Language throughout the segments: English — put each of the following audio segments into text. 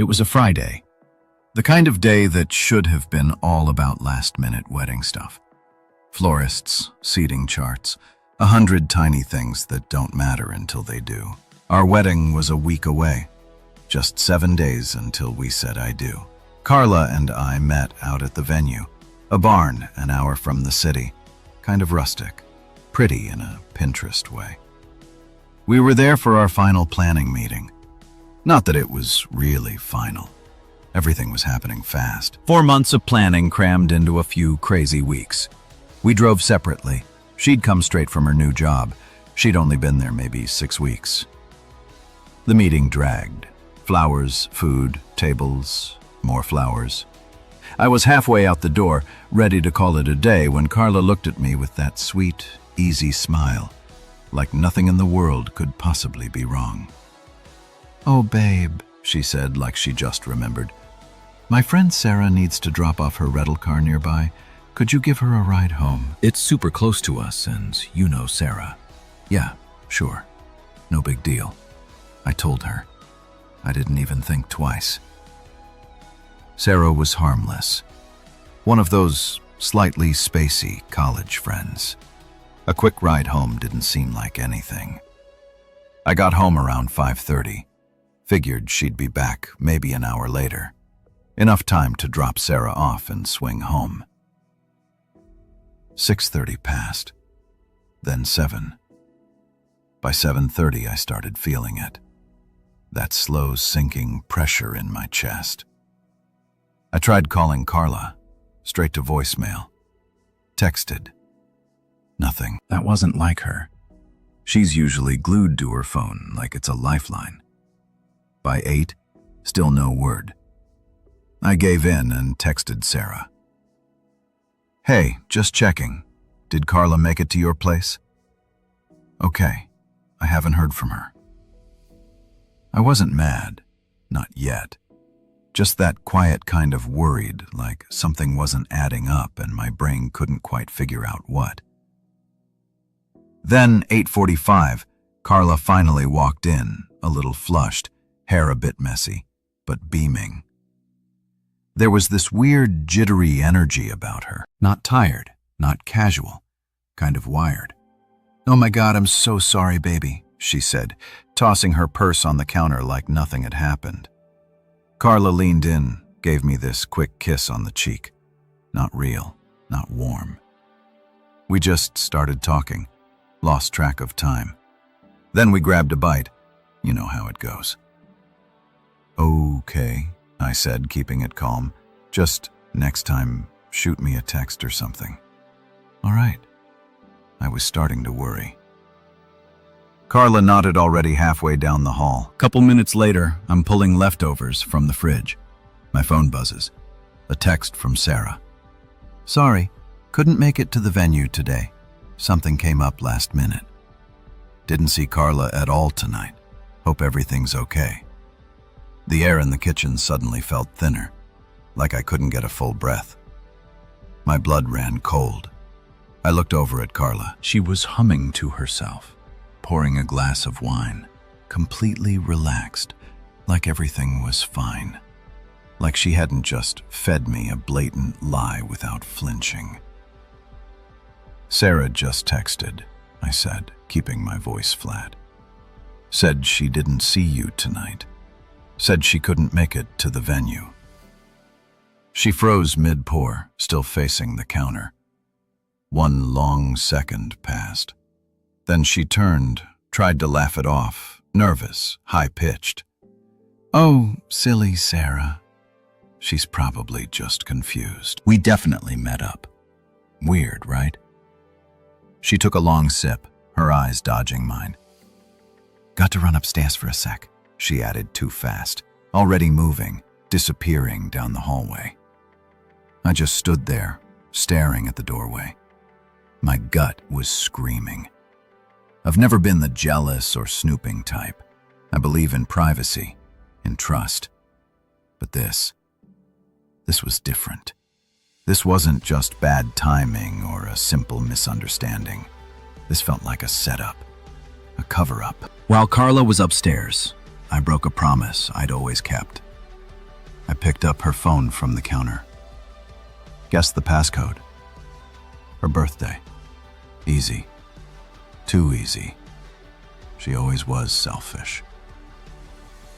It was a Friday. The kind of day that should have been all about last-minute wedding stuff. Florists, seating charts, 100 tiny things that don't matter until they do. Our wedding was a week away. Just 7 days until we said I do. Carla and I met out at the venue, a barn an hour from the city, kind of rustic, pretty in a Pinterest way. We were there for our final planning meeting. Not that it was really final. Everything was happening fast. 4 months of planning crammed into a few crazy weeks. We drove separately. She'd come straight from her new job. She'd only been there maybe 6 weeks. The meeting dragged. Flowers, food, tables, more flowers. I was halfway out the door, ready to call it a day, when Carla looked at me with that sweet, easy smile, like nothing in the world could possibly be wrong. "Oh, babe," she said, like she just remembered. "My friend Sarah needs to drop off her rental car nearby. Could you give her a ride home? It's super close to us, and you know Sarah." "Yeah, sure. No big deal," I told her. I didn't even think twice. Sarah was harmless. One of those slightly spacey college friends. A quick ride home didn't seem like anything. I got home around 5:30. Figured she'd be back maybe an hour later. Enough time to drop Sarah off and swing home. 6:30 passed, then 7. By 7:30 I started feeling it. That slow sinking pressure in my chest. I tried calling Carla, straight to voicemail. Texted. Nothing. That wasn't like her. She's usually glued to her phone like it's a lifeline. By 8, still no word. I gave in and texted Sarah. "Hey, just checking. Did Carla make it to your place?" "Okay, I haven't heard from her." I wasn't mad, not yet. Just that quiet kind of worried, like something wasn't adding up and my brain couldn't quite figure out what. Then, 8:45, Carla finally walked in, a little flushed, hair a bit messy, but beaming. There was this weird, jittery energy about her. Not tired, not casual, kind of wired. "Oh my God, I'm so sorry, baby," she said, tossing her purse on the counter like nothing had happened. Carla leaned in, gave me this quick kiss on the cheek. Not real, not warm. We just started talking, lost track of time. Then we grabbed a bite. You know how it goes. "Okay," I said, keeping it calm. "Just next time, shoot me a text or something." "All right." I was starting to worry. Carla nodded already halfway down the hall. Couple minutes later, I'm pulling leftovers from the fridge. My phone buzzes. A text from Sarah. "Sorry, couldn't make it to the venue today. Something came up last minute. Didn't see Carla at all tonight. Hope everything's okay." The air in the kitchen suddenly felt thinner, like I couldn't get a full breath. My blood ran cold. I looked over at Carla. She was humming to herself, pouring a glass of wine, completely relaxed, like everything was fine. Like she hadn't just fed me a blatant lie without flinching. "Sarah just texted," I said, keeping my voice flat. "Said she didn't see you tonight. Said she couldn't make it to the venue." She froze mid-pour, still facing the counter. 1 long second passed. Then she turned, tried to laugh it off, nervous, high-pitched. "Oh, silly Sarah. She's probably just confused. We definitely met up. Weird, right?" She took a long sip, her eyes dodging mine. "Got to run upstairs for a sec," she added too fast, already moving, disappearing down the hallway. I just stood there, staring at the doorway. My gut was screaming. I've never been the jealous or snooping type. I believe in privacy, in trust. But this was different. This wasn't just bad timing or a simple misunderstanding. This felt like a setup, a cover-up. While Carla was upstairs, I broke a promise I'd always kept. I picked up her phone from the counter. Guessed the passcode. Her birthday. Easy. Too easy. She always was selfish.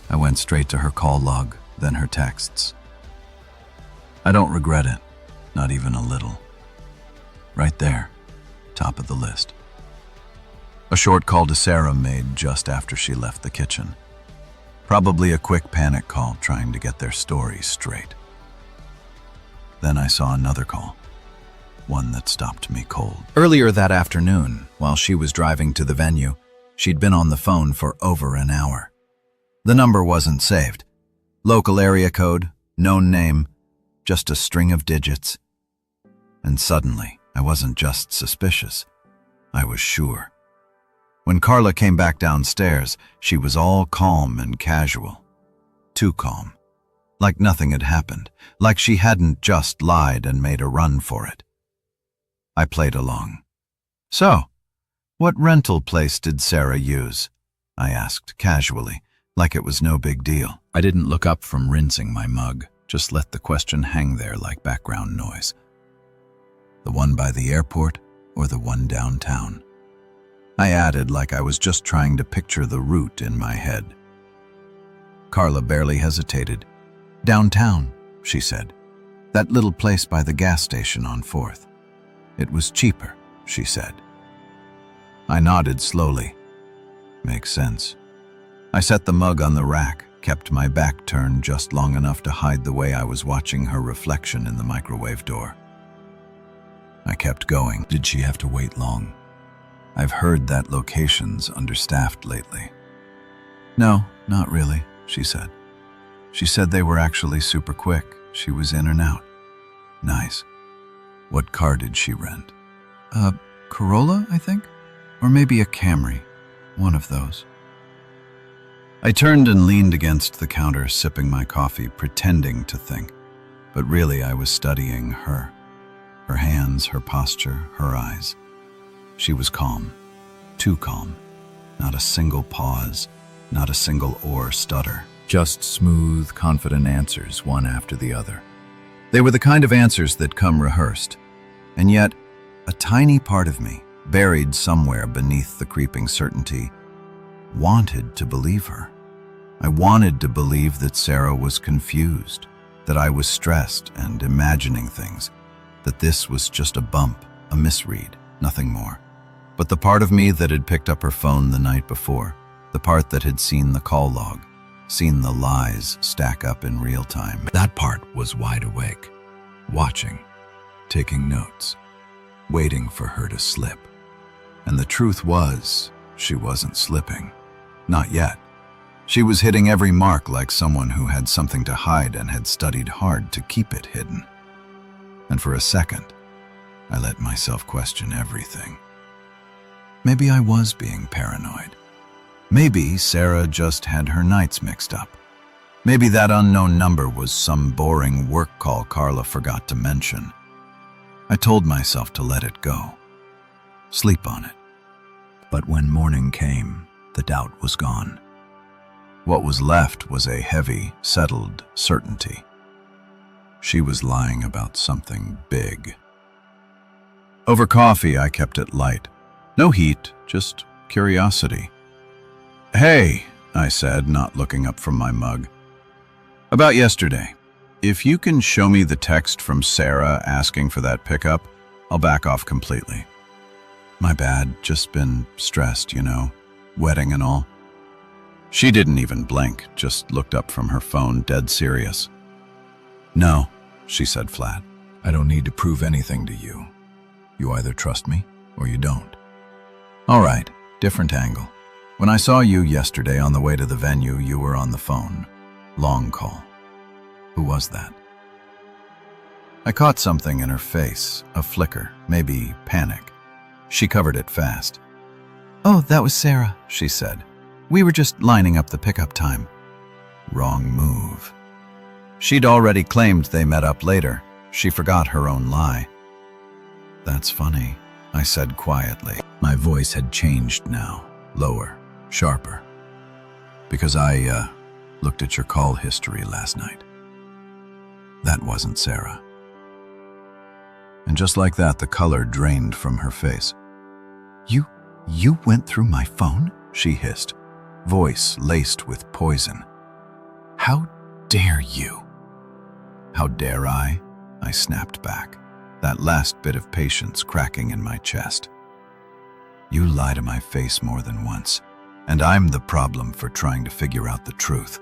I went straight to her call log, then her texts. I don't regret it, not even a little. Right there, top of the list. A short call to Sarah made just after she left the kitchen. Probably a quick panic call trying to get their story straight. Then I saw another call, one that stopped me cold. Earlier that afternoon, while she was driving to the venue, she'd been on the phone for over an hour. The number wasn't saved. Local area code, known name, just a string of digits. And suddenly, I wasn't just suspicious, I was sure. When Carla came back downstairs, she was all calm and casual. Too calm. Like nothing had happened, like she hadn't just lied and made a run for it. I played along. "So, what rental place did Sarah use?" I asked casually, like it was no big deal. I didn't look up from rinsing my mug, just let the question hang there like background noise. The one by the airport or the one downtown? I added like I was just trying to picture the route in my head. Carla barely hesitated. "Downtown," she said. "That little place by the gas station on 4th. It was cheaper," she said. I nodded slowly. Makes sense. I set the mug on the rack, kept my back turned just long enough to hide the way I was watching her reflection in the microwave door. I kept going. Did she have to wait long? I've heard that location's understaffed lately. "No, not really," she said. She said they were actually super quick. She was in and out. Nice. What car did she rent? A Corolla, I think? Or maybe a Camry. One of those. I turned and leaned against the counter, sipping my coffee, pretending to think. But really, I was studying her. Her hands, her posture, her eyes. She was calm. Too calm. Not a single pause, not a single or stutter. Just smooth, confident answers, one after the other. They were the kind of answers that come rehearsed. And yet, a tiny part of me, buried somewhere beneath the creeping certainty, wanted to believe her. I wanted to believe that Sarah was confused, that I was stressed and imagining things, that this was just a bump, a misread, nothing more. But the part of me that had picked up her phone the night before, the part that had seen the call log, seen the lies stack up in real time, that part was wide awake, watching, taking notes, waiting for her to slip. And the truth was, she wasn't slipping. Not yet. She was hitting every mark like someone who had something to hide and had studied hard to keep it hidden. And for a second, I let myself question everything. Maybe I was being paranoid. Maybe Sarah just had her nights mixed up. Maybe that unknown number was some boring work call Carla forgot to mention. I told myself to let it go. Sleep on it. But when morning came, the doubt was gone. What was left was a heavy, settled certainty. She was lying about something big. Over coffee, I kept it light. No heat, just curiosity. "Hey," I said, not looking up from my mug. "About yesterday. If you can show me the text from Sarah asking for that pickup, I'll back off completely." "My bad, just been stressed, wedding and all." She didn't even blink, just looked up from her phone, dead serious. "No," she said flat. "I don't need to prove anything to you. You either trust me or you don't." "All right, different angle. When I saw you yesterday on the way to the venue, you were on the phone. Long call. Who was that?" I caught something in her face, a flicker, maybe panic. She covered it fast. "Oh, that was Sarah," she said. "We were just lining up the pickup time." Wrong move. She'd already claimed they met up later. She forgot her own lie. "That's funny," I said quietly. My voice had changed now, lower, sharper. "Because I looked at your call history last night." That wasn't Sarah. And just like that, the color drained from her face. You went through my phone? She hissed, voice laced with poison. How dare you? How dare I? I snapped back, that last bit of patience cracking in my chest. You lie to my face more than once, and I'm the problem for trying to figure out the truth.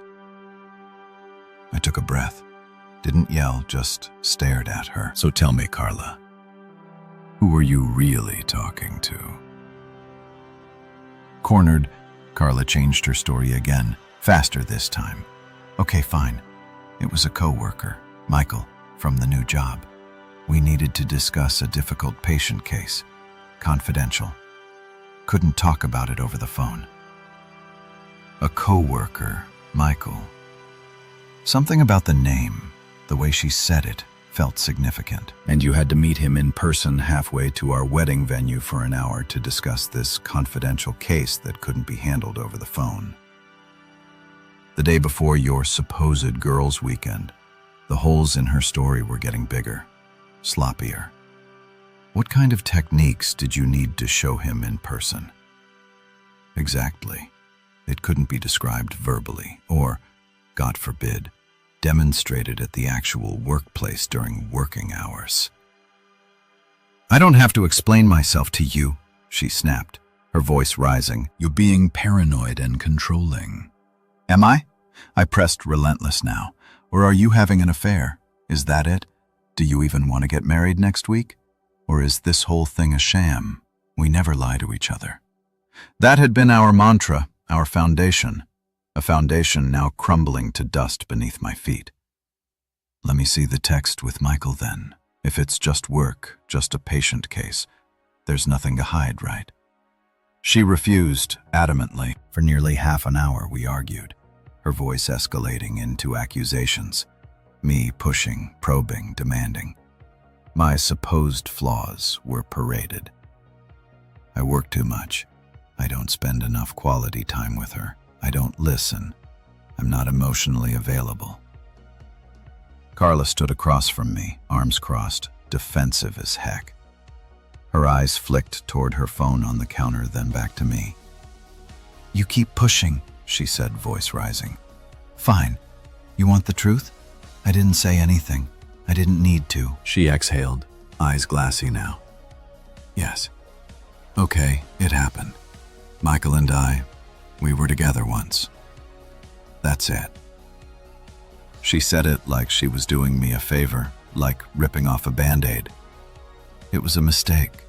I took a breath, didn't yell, just stared at her. So tell me, Carla, who were you really talking to? Cornered, Carla changed her story again, faster this time. Okay, fine. It was a coworker, Michael, from the new job. We needed to discuss a difficult patient case. Confidential. Couldn't talk about it over the phone. A coworker, Michael. Something about the name, the way she said it, felt significant. And you had to meet him in person halfway to our wedding venue for an hour to discuss this confidential case that couldn't be handled over the phone. The day before your supposed girls' weekend, the holes in her story were getting bigger, sloppier. What kind of techniques did you need to show him in person? Exactly. It couldn't be described verbally or, God forbid, demonstrated at the actual workplace during working hours. I don't have to explain myself to you, she snapped, her voice rising. You're being paranoid and controlling. Am I? I pressed relentless now. Or are you having an affair? Is that it? Do you even want to get married next week? Or is this whole thing a sham? We never lie to each other. That had been our mantra, our foundation. A foundation now crumbling to dust beneath my feet. Let me see the text with Michael then. If it's just work, just a patient case, there's nothing to hide, right? She refused, adamantly. For nearly half an hour we argued, her voice escalating into accusations, me pushing, probing, demanding. My supposed flaws were paraded. I work too much. I don't spend enough quality time with her. I don't listen. I'm not emotionally available. Carla stood across from me, arms crossed, defensive as heck. Her eyes flicked toward her phone on the counter, then back to me. You keep pushing, she said, voice rising. Fine. You want the truth? I didn't say anything. I didn't need to. She exhaled, eyes glassy now. Yes. Okay, it happened. Michael and I, we were together once. That's it. She said it like she was doing me a favor, like ripping off a Band-Aid. It was a mistake.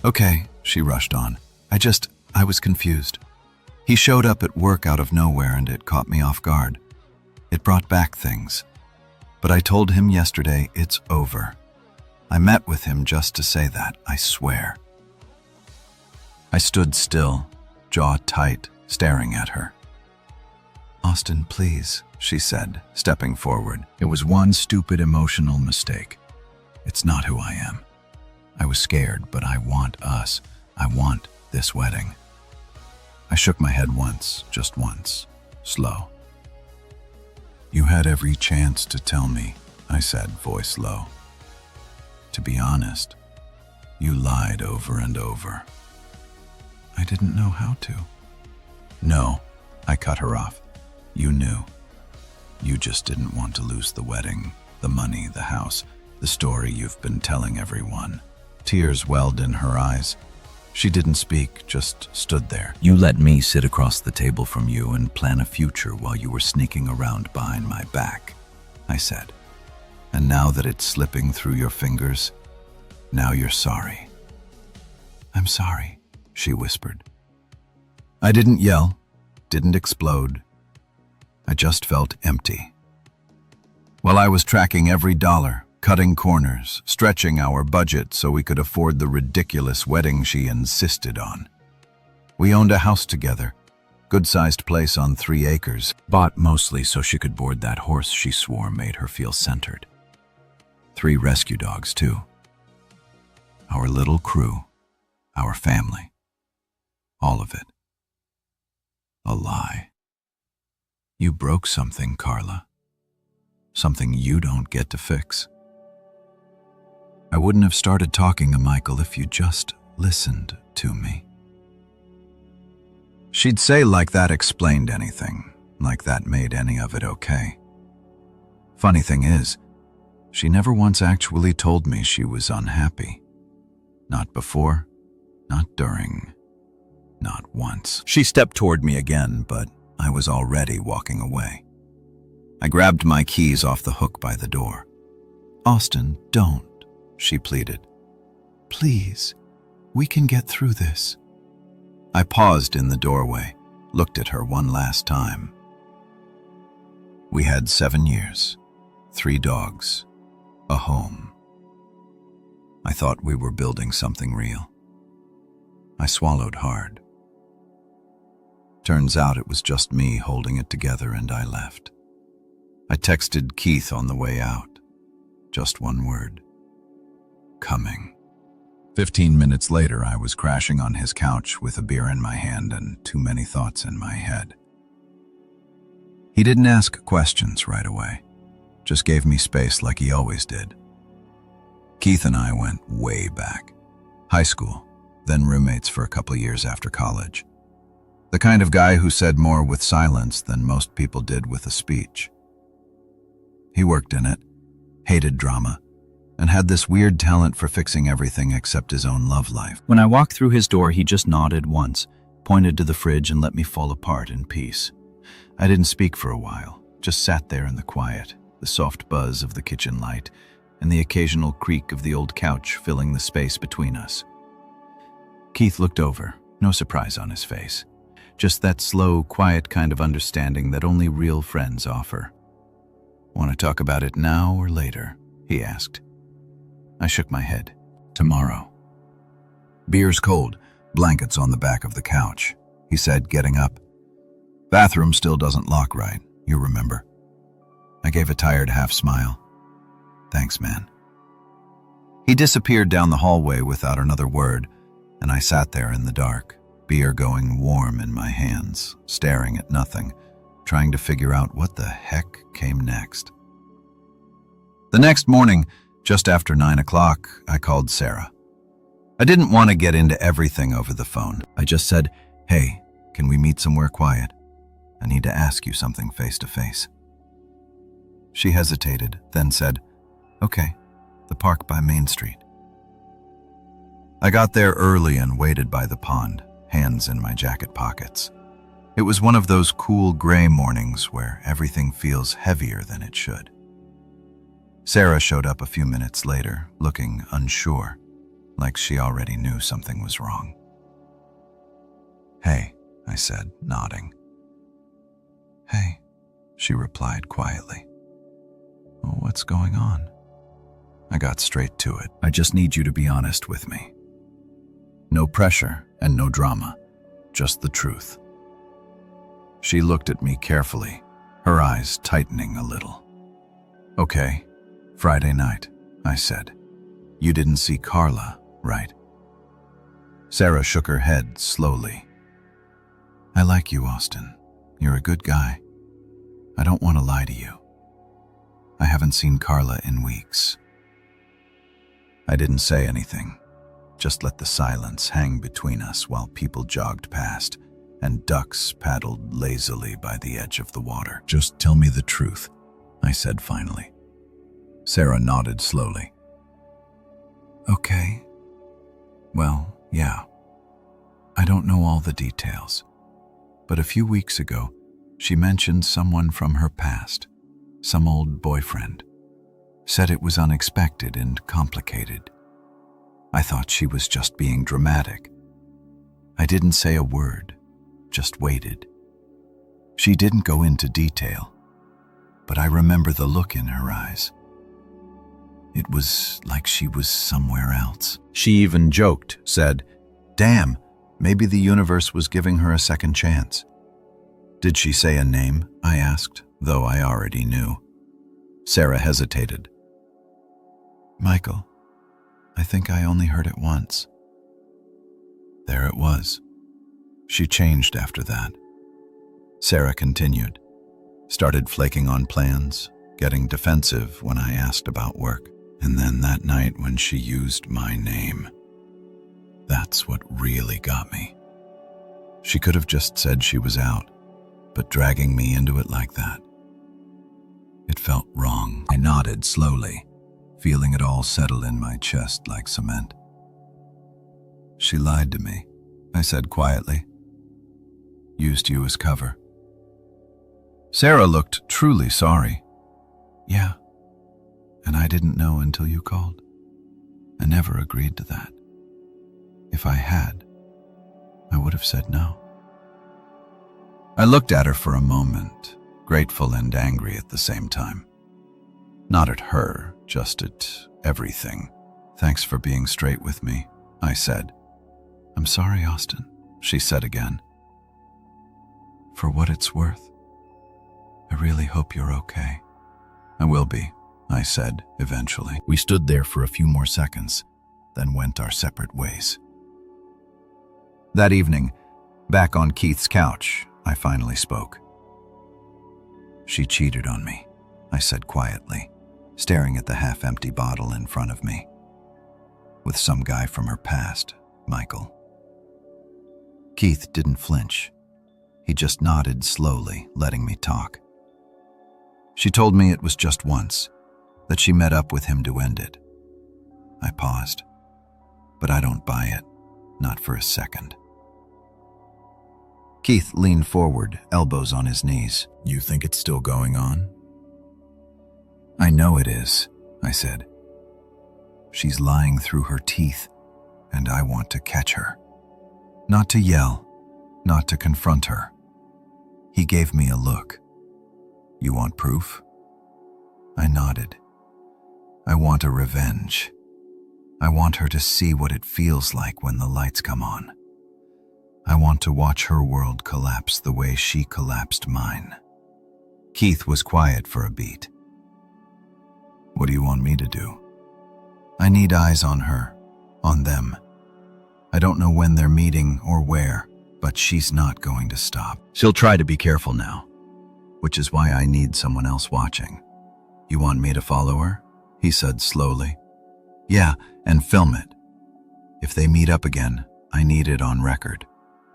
Okay, she rushed on. I was confused. He showed up at work out of nowhere and it caught me off guard. It brought back things. But I told him yesterday it's over. I met with him just to say that, I swear. I stood still, jaw tight, staring at her. Austin, please, she said, stepping forward. It was one stupid emotional mistake. It's not who I am. I was scared, but I want us. I want this wedding. I shook my head once, just once, slow. You had every chance to tell me, I said, voice low. To be honest, you lied over and over. I didn't know how to. No, I cut her off. You knew. You just didn't want to lose the wedding, the money, the house, the story you've been telling everyone. Tears welled in her eyes. She didn't speak, just stood there. You let me sit across the table from you and plan a future while you were sneaking around behind my back, I said. And now that it's slipping through your fingers, now you're sorry. I'm sorry, she whispered. I didn't yell, didn't explode. I just felt empty. While I was tracking every dollar, cutting corners, stretching our budget so we could afford the ridiculous wedding she insisted on. We owned a house together, good-sized place on 3 acres, bought mostly so she could board that horse she swore made her feel centered. 3 rescue dogs, too. Our little crew, our family, all of it. A lie. You broke something, Carla. something you don't get to fix. I wouldn't have started talking to Michael if you just listened to me. She'd say like that explained anything, like that made any of it okay. Funny thing is, she never once actually told me she was unhappy. Not before, not during, not once. She stepped toward me again, but I was already walking away. I grabbed my keys off the hook by the door. "Austin, don't," she pleaded. "Please, we can get through this." I paused in the doorway, looked at her one last time. We had 7 years, 3 dogs, a home. I thought we were building something real. I swallowed hard. Turns out it was just me holding it together, and I left. I texted Keith on the way out. Just one word. Coming. 15 minutes later, I was crashing on his couch with a beer in my hand and too many thoughts in my head. He didn't ask questions right away, just gave me space like he always did. Keith and I went way back. High school, then roommates for a couple years after college. The kind of guy who said more with silence than most people did with a speech. He worked in it, hated drama, and had this weird talent for fixing everything except his own love life. When I walked through his door, he just nodded once, pointed to the fridge, and let me fall apart in peace. I didn't speak for a while, just sat there in the quiet, the soft buzz of the kitchen light, and the occasional creak of the old couch filling the space between us. Keith looked over, no surprise on his face. Just that slow, quiet kind of understanding that only real friends offer. "Want to talk about it now or later?" he asked. I shook my head. "Tomorrow." "Beer's cold, blankets on the back of the couch," he said, getting up. "Bathroom still doesn't lock right, you remember." I gave a tired half smile. "Thanks, man." He disappeared down the hallway without another word, and I sat there in the dark, beer going warm in my hands, staring at nothing, trying to figure out what the heck came next. The next morning, just after 9 o'clock, I called Sarah. I didn't want to get into everything over the phone. I just said, "Hey, can we meet somewhere quiet? I need to ask you something face to face." She hesitated, then said, "Okay, the park by Main Street." I got there early and waited by the pond, hands in my jacket pockets. It was one of those cool gray mornings where everything feels heavier than it should. Sarah showed up a few minutes later, looking unsure, like she already knew something was wrong. "Hey," I said, nodding. "Hey," she replied quietly. "Well, what's going on?" I got straight to it. "I just need you to be honest with me. No pressure and no drama, just the truth." She looked at me carefully, her eyes tightening a little. "Okay, Friday night," I said. "You didn't see Carla, right?" Sarah shook her head slowly. "I like you, Austin. You're a good guy. I don't want to lie to you. I haven't seen Carla in weeks." I didn't say anything, just let the silence hang between us while people jogged past and ducks paddled lazily by the edge of the water. "Just tell me the truth," I said finally. Sarah nodded slowly. "Okay. Well, yeah. I don't know all the details, but a few weeks ago, she mentioned someone from her past, some old boyfriend. Said it was unexpected and complicated. I thought she was just being dramatic. I didn't say a word, just waited. She didn't go into detail, but I remember the look in her eyes. It was like she was somewhere else. She even joked, said, "Damn, maybe the universe was giving her a second chance." "Did she say a name?" I asked, though I already knew. Sarah hesitated. "Michael, I think I only heard it once." There it was. She changed after that. Sarah continued. Started flaking on plans, getting defensive when I asked about work. And then that night when she used my name. That's what really got me. She could have just said she was out, but dragging me into it like that. It felt wrong. I nodded slowly, feeling it all settle in my chest like cement. She lied to me, I said quietly. Used you as cover. Sarah looked truly sorry. Yeah, and I didn't know until you called. I never agreed to that. If I had, I would have said no. I looked at her for a moment, grateful and angry at the same time. Not at her, just at everything. Thanks for being straight with me, I said. I'm sorry, Austin, she said again. For what it's worth, I really hope you're okay. I will be, I said eventually. We stood there for a few more seconds, then went our separate ways. That evening, back on Keith's couch, I finally spoke. She cheated on me, I said quietly, staring at the half-empty bottle in front of me. With some guy from her past, Michael. Keith didn't flinch. He just nodded slowly, letting me talk. She told me it was just once, that she met up with him to end it. I paused, but I don't buy it, not for a second. Keith leaned forward, elbows on his knees. You think it's still going on? I know it is, I said. She's lying through her teeth, and I want to catch her. Not to yell, not to confront her. He gave me a look. You want proof? I nodded. I want a revenge. I want her to see what it feels like when the lights come on. I want to watch her world collapse the way she collapsed mine. Keith was quiet for a beat. What do you want me to do? I need eyes on her, on them. I don't know when they're meeting or where, but she's not going to stop. She'll try to be careful now, which is why I need someone else watching. You want me to follow her? He said slowly. Yeah, and film it. If they meet up again, I need it on record.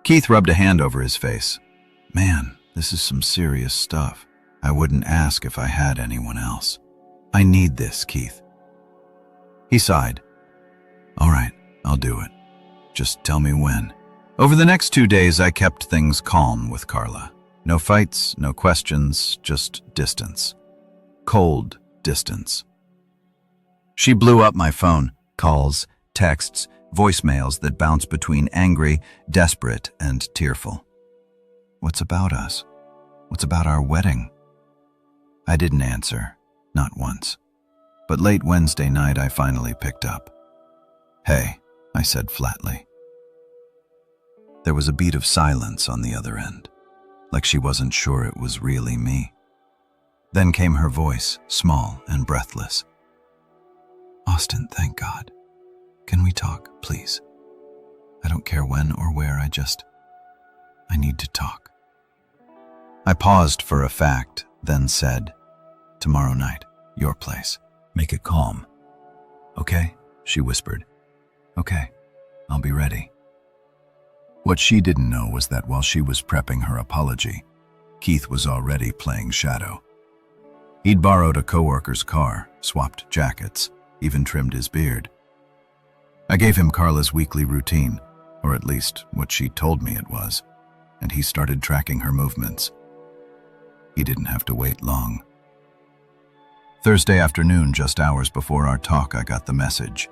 Keith rubbed a hand over his face. Man, this is some serious stuff. I wouldn't ask if I had anyone else. I need this, Keith. He sighed. All right, I'll do it. Just tell me when. Over the next 2 days, I kept things calm with Carla. No fights, no questions, just distance. Cold distance. She blew up my phone. Calls, texts, voicemails that bounce between angry, desperate, and tearful. What's about us? What's about our wedding? I didn't answer, not once. But late Wednesday night, I finally picked up. Hey, I said flatly. There was a beat of silence on the other end, like she wasn't sure it was really me. Then came her voice, small and breathless. Austin, thank God. Can we talk, please? I don't care when or where, I need to talk. I paused for a fact, then said, tomorrow night, your place. Make it calm. Okay, she whispered. Okay, I'll be ready. What she didn't know was that while she was prepping her apology, Keith was already playing shadow. He'd borrowed a coworker's car, swapped jackets, even trimmed his beard. I gave him Carla's weekly routine, or at least what she told me it was, and he started tracking her movements. He didn't have to wait long. Thursday afternoon, just hours before our talk, I got the message.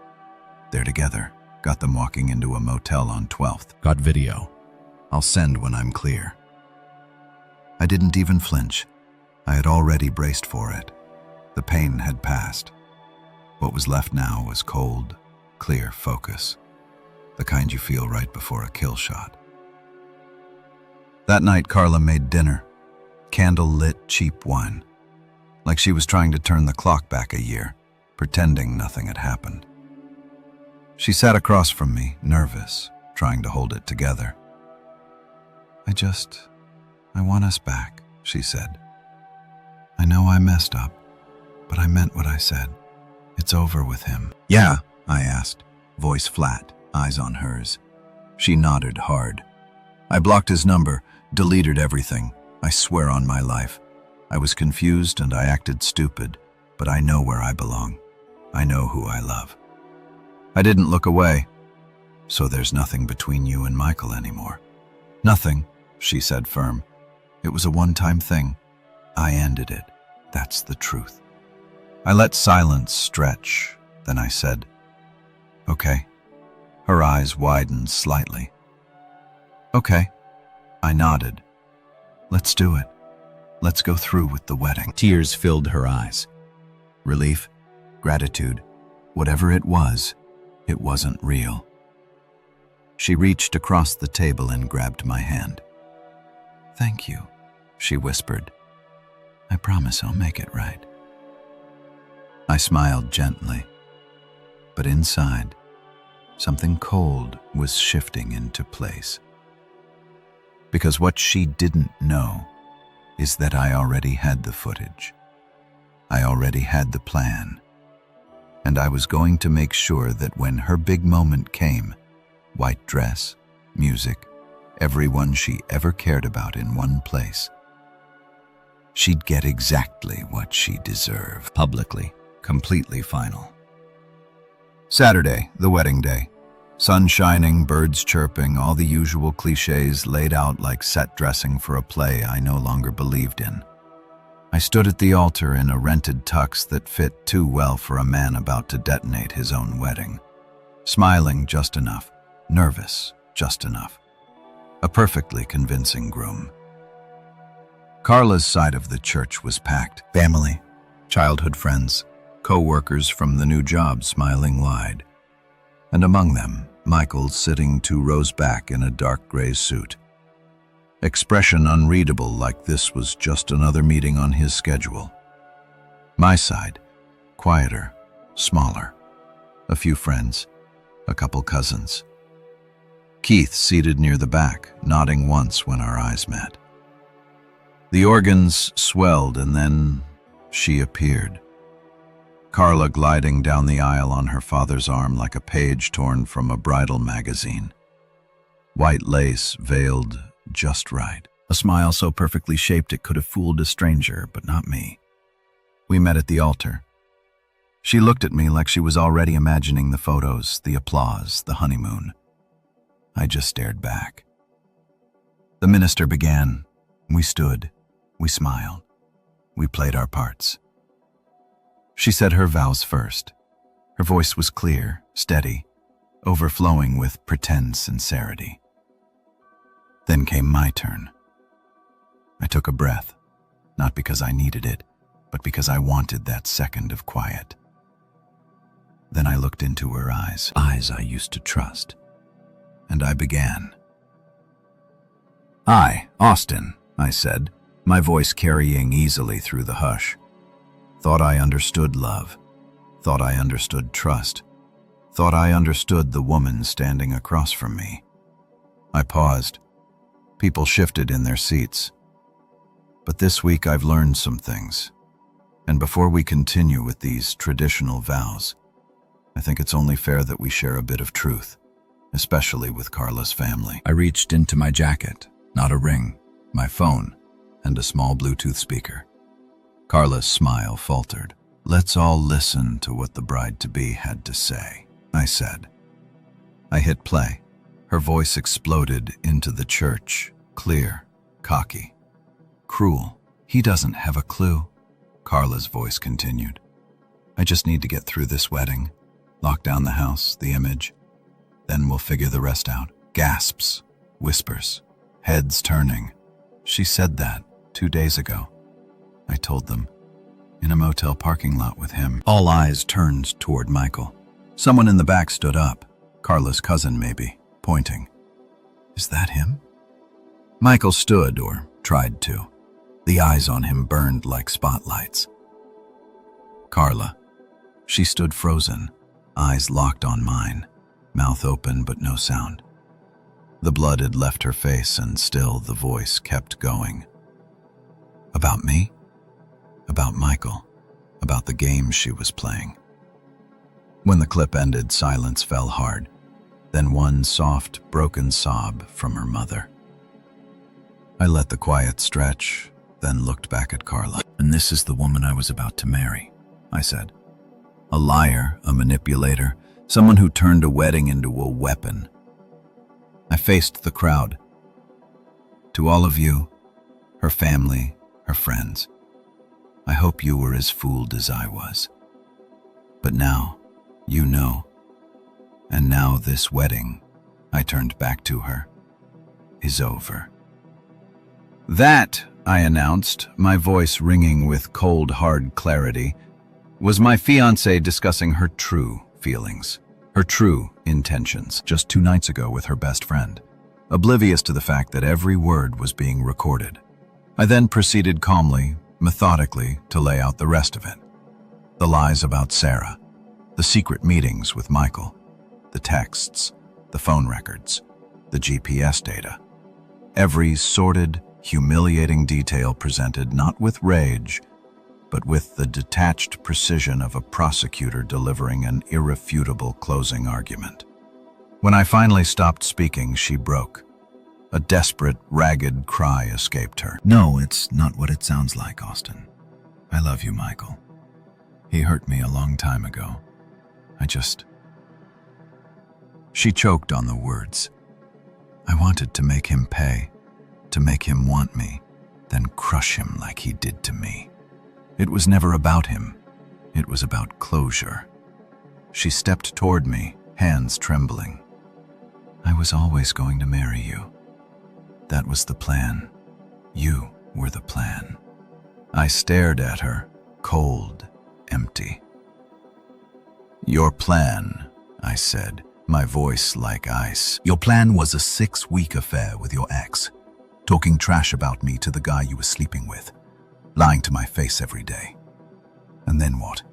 They're together. Got them walking into a motel on 12th. Got video. I'll send when I'm clear. I didn't even flinch. I had already braced for it. The pain had passed. What was left now was cold, clear focus. The kind you feel right before a kill shot. That night, Carla made dinner. Candle-lit cheap wine. Like she was trying to turn the clock back a year, pretending nothing had happened. She sat across from me, nervous, trying to hold it together. I want us back, she said. I know I messed up, I meant what I said. It's over with him. Yeah, I asked, voice flat, eyes on hers. She nodded hard. I blocked his number, deleted everything. I swear on my life. I was confused and I acted stupid, but I know where I belong. I know who I love. I didn't look away. So there's nothing between you and Michael anymore. Nothing, she said firm. It was a one-time thing. I ended it. That's the truth. I let silence stretch. Then I said, okay. Her eyes widened slightly. Okay. I nodded. Let's do it. Let's go through with the wedding. Tears filled her eyes. Relief, gratitude, whatever it wasn't real. She reached across the table and grabbed my hand. Thank you, she whispered. I promise I'll make it right. I smiled gently, but inside, something cold was shifting into place. Because what she didn't know is that I already had the footage. I already had the plan. And I was going to make sure that when her big moment came, white dress, music, everyone she ever cared about in one place, she'd get exactly what she deserved. Publicly, completely final. Saturday, the wedding day. Sun shining, birds chirping, all the usual cliches laid out like set dressing for a play I no longer believed in. I stood at the altar in a rented tux that fit too well for a man about to detonate his own wedding. Smiling just enough, nervous just enough. A perfectly convincing groom. Carla's side of the church was packed. Family, childhood friends, co-workers from the new job smiling wide. And among them, Michael sitting 2 rows back in a dark gray suit. Expression unreadable, like this was just another meeting on his schedule. My side, quieter, smaller. A few friends, a couple cousins. Keith seated near the back, nodding once when our eyes met. The organs swelled and then she appeared. Carla gliding down the aisle on her father's arm like a page torn from a bridal magazine. White lace veiled just right. A smile so perfectly shaped it could have fooled a stranger, but not me. We met at the altar. She looked at me like she was already imagining the photos, the applause, the honeymoon. I just stared back. The minister began. We stood. We smiled. We played our parts. She said her vows first. Her voice was clear, steady, overflowing with pretend sincerity. Then came my turn. I took a breath, not because I needed it, but because I wanted that second of quiet. Then I looked into her eyes I used to trust, and I began. I, Austin, I said, my voice carrying easily through the hush. Thought I understood love. Thought I understood trust. Thought I understood the woman standing across from me. I paused. People shifted in their seats. But this week I've learned some things. And before we continue with these traditional vows, I think it's only fair that we share a bit of truth, especially with Carla's family. I reached into my jacket, not a ring, my phone, and a small Bluetooth speaker. Carla's smile faltered. Let's all listen to what the bride-to-be had to say, I said. I hit play. Her voice exploded into the church, clear, cocky. Cruel. He doesn't have a clue, Carla's voice continued. I just need to get through this wedding, lock down the house, the image. Then we'll figure the rest out. Gasps, whispers, heads turning. She said that 2 days ago. I told them, in a motel parking lot with him. All eyes turned toward Michael. Someone in the back stood up, Carla's cousin maybe, pointing. Is that him? Michael stood, or tried to. The eyes on him burned like spotlights. Carla. She stood frozen, eyes locked on mine, mouth open but no sound. The blood had left her face and still the voice kept going. About me? About Michael, about the game she was playing. When the clip ended, silence fell hard, then one soft, broken sob from her mother. I let the quiet stretch, then looked back at Carla. "And this is the woman I was about to marry," I said. "A liar, a manipulator, someone who turned a wedding into a weapon." I faced the crowd. "To all of you, her family, her friends, I hope you were as fooled as I was. But now, you know. And now this wedding," I turned back to her, "is over." "That," I announced, my voice ringing with cold, hard clarity, was my fiancée discussing her true feelings, her true intentions, just 2 nights ago with her best friend, oblivious to the fact that every word was being recorded. I then proceeded calmly, methodically, to lay out the rest of it. The lies about Sarah, the secret meetings with Michael, the texts, the phone records, the GPS data. Every sordid, humiliating detail presented not with rage, but with the detached precision of a prosecutor delivering an irrefutable closing argument. When I finally stopped speaking, she broke. A desperate, ragged cry escaped her. "No, it's not what it sounds like, Austin. I love you, Michael. He hurt me a long time ago. She choked on the words. "I wanted to make him pay, to make him want me, then crush him like he did to me. It was never about him. It was about closure." She stepped toward me, hands trembling. "I was always going to marry you. That was the plan. You were the plan." I stared at her, cold, empty. "Your plan," I said, my voice like ice. "Your plan was a 6-week affair with your ex, talking trash about me to the guy you were sleeping with, lying to my face every day. And then what?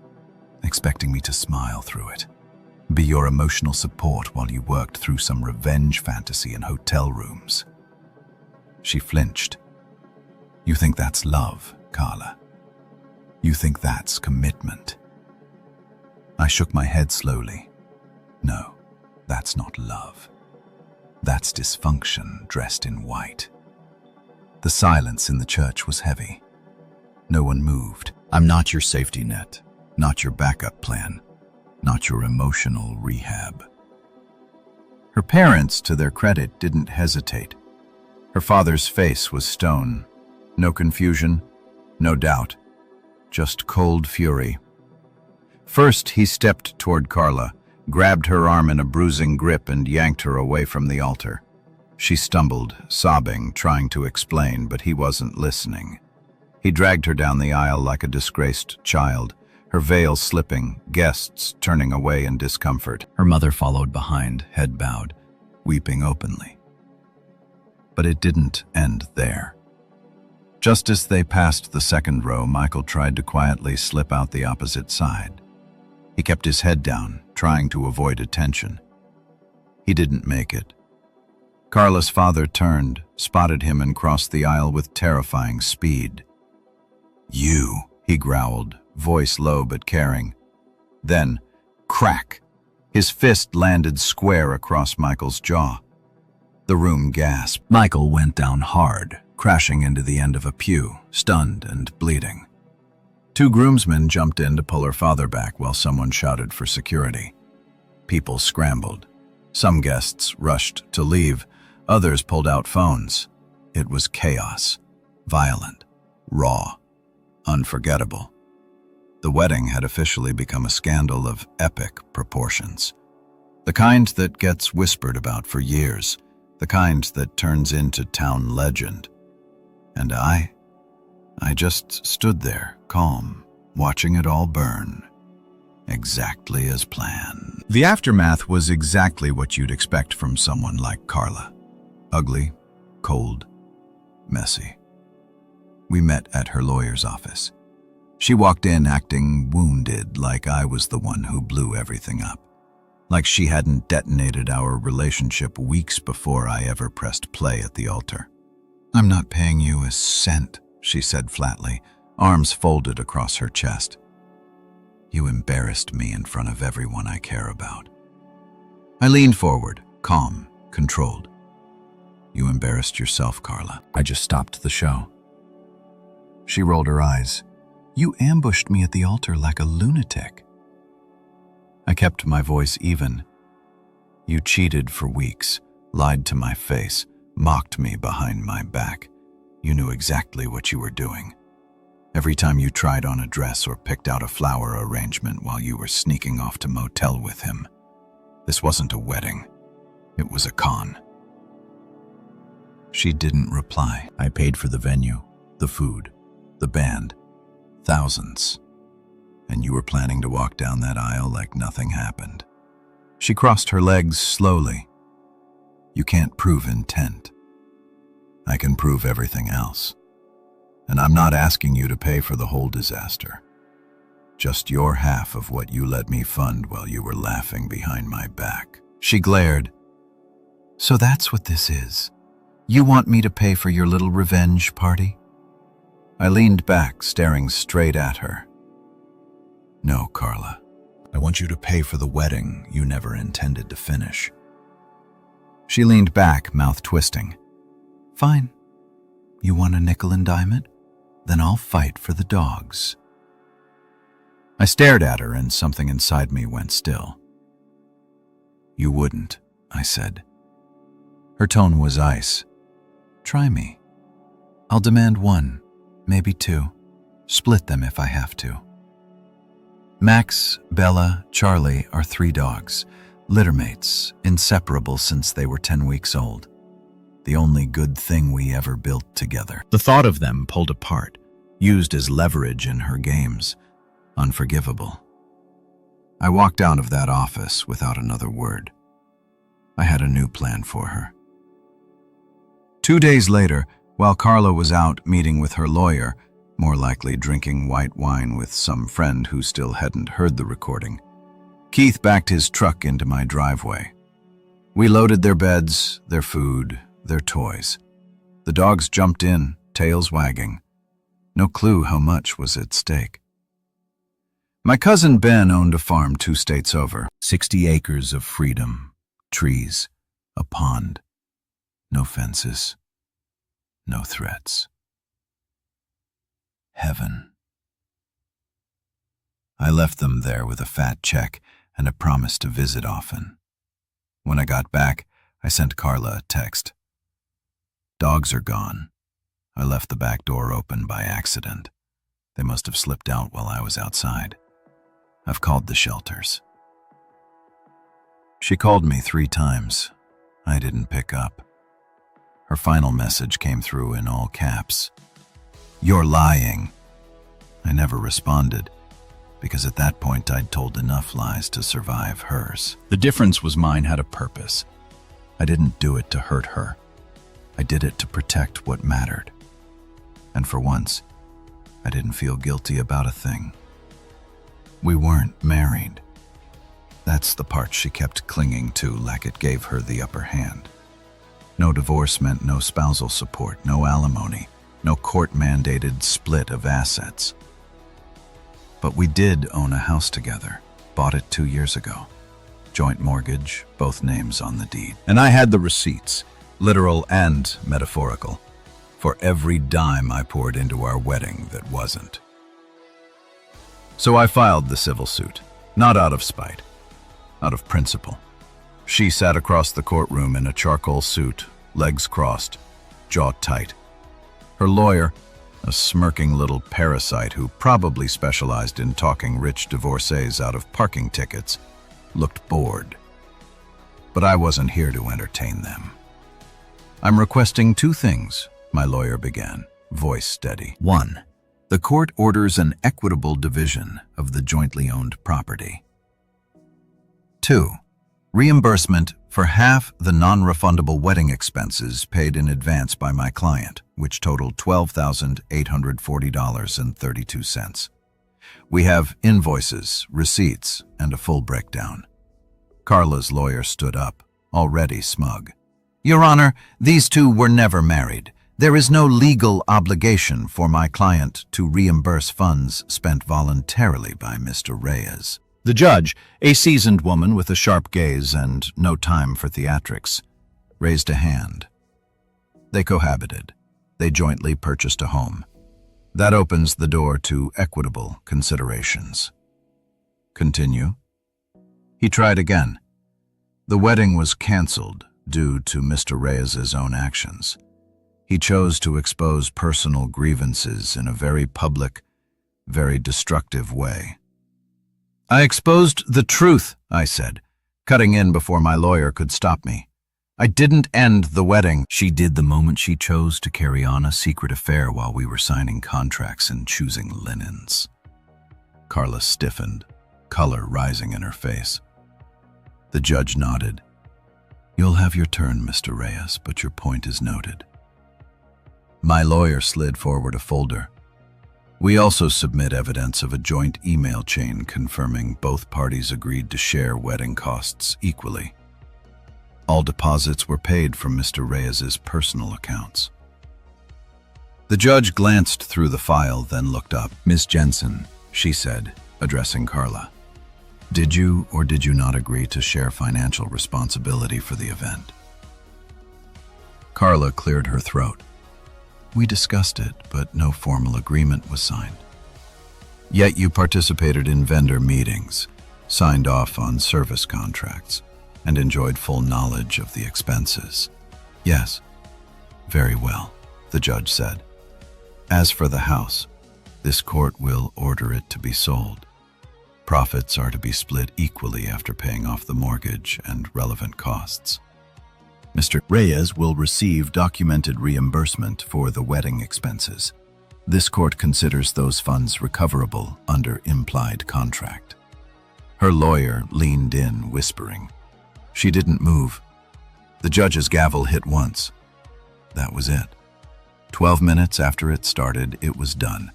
Expecting me to smile through it, be your emotional support while you worked through some revenge fantasy in hotel rooms." She flinched. "You think that's love, Carla? You think that's commitment?" I shook my head slowly. "No, that's not love. That's dysfunction dressed in white." The silence in the church was heavy. No one moved. "I'm not your safety net, not your backup plan, not your emotional rehab." Her parents, to their credit, didn't hesitate. Her father's face was stone. No confusion, no doubt, just cold fury. First, he stepped toward Carla, grabbed her arm in a bruising grip and yanked her away from the altar. She stumbled, sobbing, trying to explain, but he wasn't listening. He dragged her down the aisle like a disgraced child, her veil slipping, guests turning away in discomfort. Her mother followed behind, head bowed, weeping openly. But it didn't end there. Just as they passed the second row, Michael tried to quietly slip out the opposite side. He kept his head down, trying to avoid attention. He didn't make it. Carla's father turned, spotted him, and crossed the aisle with terrifying speed. "You," he growled, voice low but caring. Then, crack! His fist landed square across Michael's jaw. The room gasped. Michael went down hard, crashing into the end of a pew, stunned and bleeding. 2 groomsmen jumped in to pull her father back while someone shouted for security. People scrambled. Some guests rushed to leave. Others pulled out phones. It was chaos. Violent. Raw. Unforgettable. The wedding had officially become a scandal of epic proportions. The kind that gets whispered about for years. The kind that turns into town legend. And I just stood there, calm, watching it all burn. Exactly as planned. The aftermath was exactly what you'd expect from someone like Carla. Ugly, cold, messy. We met at her lawyer's office. She walked in acting wounded, like I was the one who blew everything up. Like she hadn't detonated our relationship weeks before I ever pressed play at the altar. "I'm not paying you a cent," she said flatly, arms folded across her chest. You embarrassed me in front of everyone I care about. I leaned forward, calm, controlled. You embarrassed yourself, Carla. I just stopped the show. She rolled her eyes. You ambushed me at the altar like a lunatic. I kept my voice even. You cheated for weeks, lied to my face, mocked me behind my back. You knew exactly what you were doing. Every time you tried on a dress or picked out a flower arrangement while you were sneaking off to motel with him. This wasn't a wedding. It was a con. She didn't reply. I paid for the venue, the food, the band, thousands. And you were planning to walk down that aisle like nothing happened. She crossed her legs slowly. You can't prove intent. I can prove everything else. And I'm not asking you to pay for the whole disaster. Just your half of what you let me fund while you were laughing behind my back. She glared. So that's what this is. You want me to pay for your little revenge party? I leaned back, staring straight at her. No, Carla. I want you to pay for the wedding you never intended to finish. She leaned back, mouth twisting. Fine. You want a nickel and dime it? Then I'll fight for the dogs. I stared at her and something inside me went still. You wouldn't, I said. Her tone was ice. Try me. I'll demand one, maybe two. Split them if I have to. Max, Bella, Charlie are 3 dogs, littermates, inseparable since they were 10 weeks old. The only good thing we ever built together. The thought of them pulled apart, used as leverage in her games. Unforgivable. I walked out of that office without another word. I had a new plan for her. 2 days later, while Carla was out meeting with her lawyer, more likely drinking white wine with some friend who still hadn't heard the recording, Keith backed his truck into my driveway. We loaded their beds, their food, their toys. The dogs jumped in, tails wagging. No clue how much was at stake. My cousin Ben owned a farm 2 states over, 60 acres of freedom, trees, a pond. No fences, no threats. Heaven. I left them there with a fat check and a promise to visit often. When I got back, I sent Carla a text. Dogs are gone. I left the back door open by accident. They must have slipped out while I was outside. I've called the shelters. She called me 3 times. I didn't pick up. Her final message came through in all caps. You're lying. I never responded, because at that point I'd told enough lies to survive hers. The difference was mine had a purpose. I didn't do it to hurt her. I did it to protect what mattered. And for once, I didn't feel guilty about a thing. We weren't married. That's the part she kept clinging to like it gave her the upper hand. No divorce meant no spousal support, no alimony, no court-mandated split of assets. But we did own a house together, bought it 2 years ago. Joint mortgage, both names on the deed. And I had the receipts, literal and metaphorical, for every dime I poured into our wedding that wasn't. So I filed the civil suit, not out of spite, out of principle. She sat across the courtroom in a charcoal suit, legs crossed, jaw tight. Her lawyer, a smirking little parasite who probably specialized in talking rich divorcees out of parking tickets, looked bored. But I wasn't here to entertain them. I'm requesting 2 things, my lawyer began, voice steady. 1. The court orders an equitable division of the jointly owned property. 2. Reimbursement for half the non-refundable wedding expenses paid in advance by my client, which totaled $12,840.32. We have invoices, receipts, and a full breakdown. Carla's lawyer stood up, already smug. Your Honor, these 2 were never married. There is no legal obligation for my client to reimburse funds spent voluntarily by Mr. Reyes. The judge, a seasoned woman with a sharp gaze and no time for theatrics, raised a hand. They cohabited. They jointly purchased a home. That opens the door to equitable considerations. Continue. He tried again. The wedding was canceled due to Mr. Reyes's own actions. He chose to expose personal grievances in a very public, very destructive way. I exposed the truth, I said, cutting in before my lawyer could stop me. I didn't end the wedding. She did the moment she chose to carry on a secret affair while we were signing contracts and choosing linens. Carla stiffened, color rising in her face. The judge nodded. You'll have your turn, Mr. Reyes, but your point is noted. My lawyer slid forward a folder. We also submit evidence of a joint email chain confirming both parties agreed to share wedding costs equally. All deposits were paid from Mr. Reyes's personal accounts. The judge glanced through the file, then looked up. Miss Jensen, she said, addressing Carla. Did you or did you not agree to share financial responsibility for the event? Carla cleared her throat. We discussed it, but no formal agreement was signed. Yet you participated in vendor meetings, signed off on service contracts, and enjoyed full knowledge of the expenses. Yes. Very well, the judge said. As for the house, this court will order it to be sold. Profits are to be split equally after paying off the mortgage and relevant costs. Mr. Reyes will receive documented reimbursement for the wedding expenses. This court considers those funds recoverable under implied contract. Her lawyer leaned in, whispering. She didn't move. The judge's gavel hit once. That was it. 12 minutes after it started, it was done.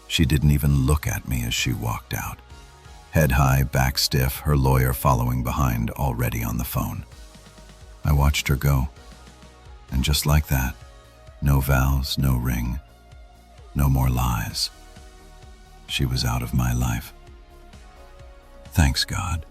She didn't even look at me as she walked out. Head high, back stiff, her lawyer following behind, already on the phone. I watched her go. And just like that, no vows, no ring, no more lies. She was out of my life. Thanks, God.